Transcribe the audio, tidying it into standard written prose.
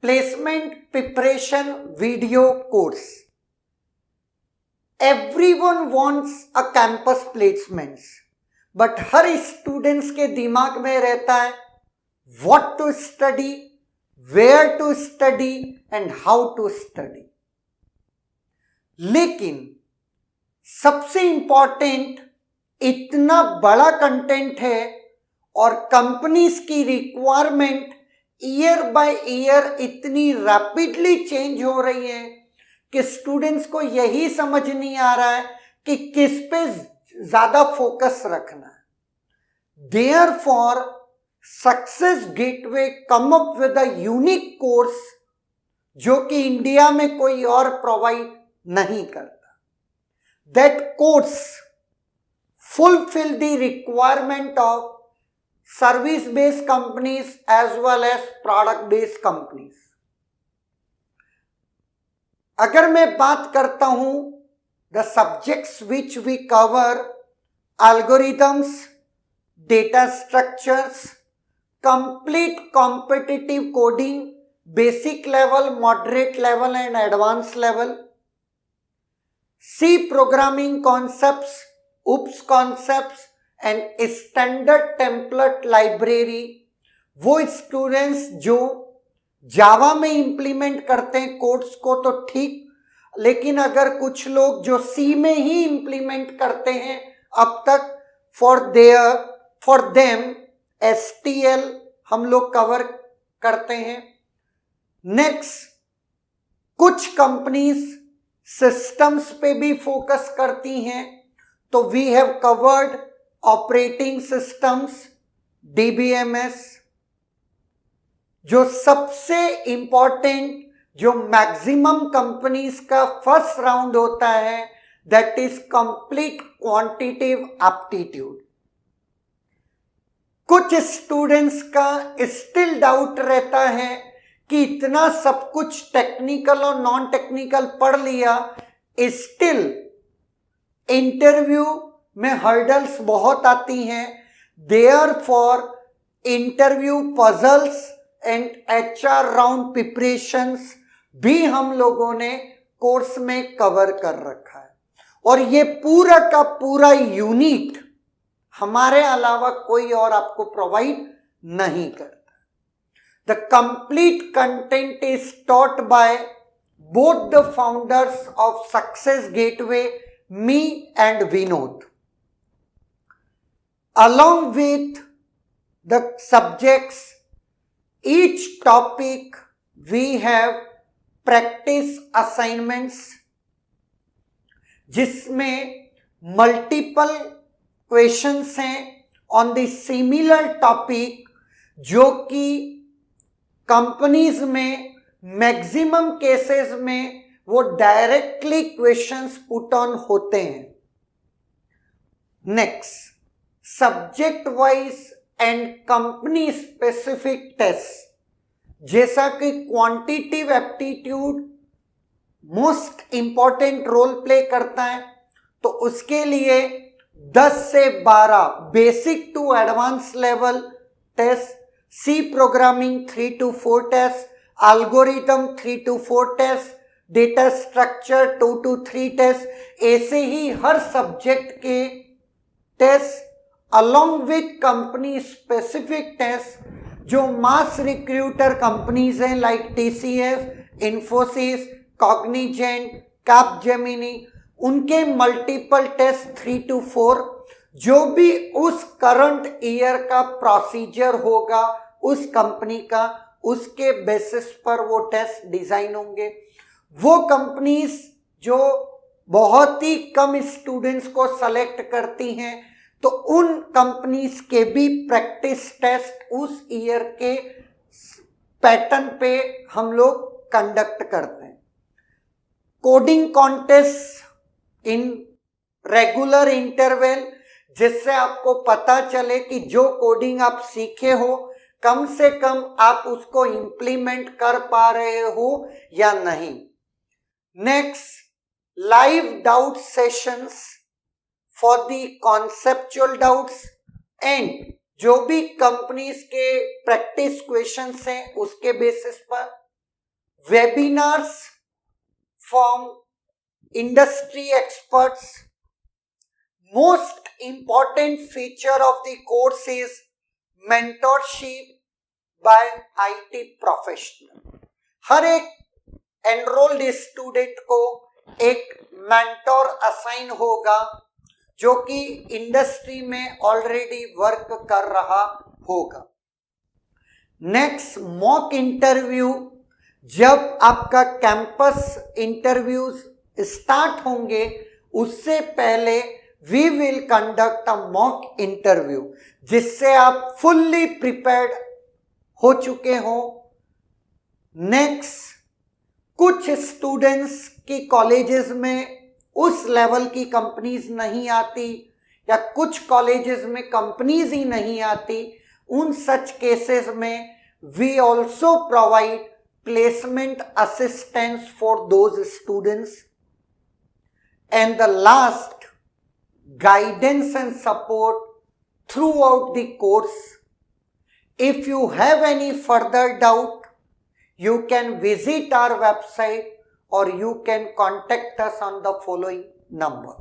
placement preparation video course. Everyone wants a campus placements, but her students के दिमाग में रहता है what to study, where to study and how to study. लेकिन सबसे important इतना बड़ा कंटेंट है और कंपनीज की रिक्वायरमेंट ईयर बाय ईयर इतनी रैपिडली चेंज हो रही है कि स्टूडेंट्स को यही समझ नहीं आ रहा है कि किस पे ज्यादा फोकस रखना है। Therefore success gateway come up with a unique course जो कि इंडिया में कोई और प्रोवाइड नहीं करता। That course fulfil the requirement of service based companies as well as product based companies. अगर मैं बात करता हूं the subjects which we cover, algorithms, data structures, complete competitive coding, basic level, moderate level and advanced level, C programming concepts, OOPS concepts and standard template library, वो students जो जावा में implement करते हैं कोड्स को तो ठीक, लेकिन अगर कुछ लोग जो सी में ही इंप्लीमेंट करते हैं अब तक फॉर देम एसटीएल हम लोग कवर करते हैं। नेक्स्ट, कुछ कंपनीज सिस्टम्स पे भी फोकस करती हैं, तो we have covered operating systems, DBMS. जो सबसे इंपॉर्टेंट जो मैक्सिमम कंपनीज का फर्स्ट राउंड होता है that is complete quantitative aptitude. कुछ स्टूडेंट्स का स्टिल डाउट रहता है कि इतना सब कुछ टेक्निकल और नॉन टेक्निकल पढ़ लिया, स्टिल इंटरव्यू में हर्डल्स बहुत आती हैं। Therefore interview puzzles and HR round preparations भी हम लोगों ने कोर्स में कवर कर रखा है और ये पूरा का पूरा यूनिट हमारे अलावा कोई और आपको प्रोवाइड नहीं करता। The complete content is taught by both the founders of success gateway, me and Vinod. Along with the subjects, each topic we have practice assignments जिसमें multiple questions हैं on the similar topic जो कि companies में maximum cases में वो directly questions put on होते हैं. Next, subject wise and company specific test, जैसा कि quantitative aptitude most important role play करता है, तो उसके लिए 10 से 12 basic to advance level test, C programming 3 to 4 test, algorithm 3 to 4 test, data structure 2 to 3 test, ऐसे ही हर सब्जेक्ट के test along with company specific test जो मास रिक्रूटर कंपनीज हैं like TCS, Infosys, Cognizant, Capgemini, उनके multiple test 3 to 4 जो भी उस करंट ईयर का प्रोसीजर होगा उस कंपनी का, उसके बेसिस पर वो टेस्ट डिजाइन होंगे. वो कंपनीज जो बहुत ही कम स्टूडेंट्स को सेलेक्ट करती हैं तो उन कंपनीज के भी प्रैक्टिस टेस्ट उस ईयर के पैटर्न पे हम लोग कंडक्ट करते हैं. Coding contest in regular interval, जिससे आपको पता चले कि जो कोडिंग आप सीखे हो कम से कम आप उसको इंप्लीमेंट कर पा रहे हो या नहीं. Next, live doubt sessions for the conceptual doubts and जो भी कंपनीज के प्रैक्टिस क्वेश्चंस हैं उसके बेसिस पर. webinars from industry experts. Most important feature of the course is mentorship by IT professional. हर एक एनरोल्ड स्टूडेंट को एक मेंटोर असाइन होगा जो कि इंडस्ट्री में ऑलरेडी वर्क कर रहा होगा. Next, mock interview. जब आपका कैंपस इंटरव्यूज स्टार्ट होंगे उससे पहले we will conduct a mock interview जिससे आप फुल्ली प्रिपेयर्ड हो चुके हो. नेक्स्ट, कुछ स्टूडेंट्स की कॉलेजेस में उस लेवल की कंपनीज नहीं आती या कुछ कॉलेजेस में कंपनीज ही नहीं आती. उन सच केसेस में we also provide placement assistance for those students. And the last, guidance and support throughout the course. If you have any further doubt, you can visit our website or you can contact us on the following number.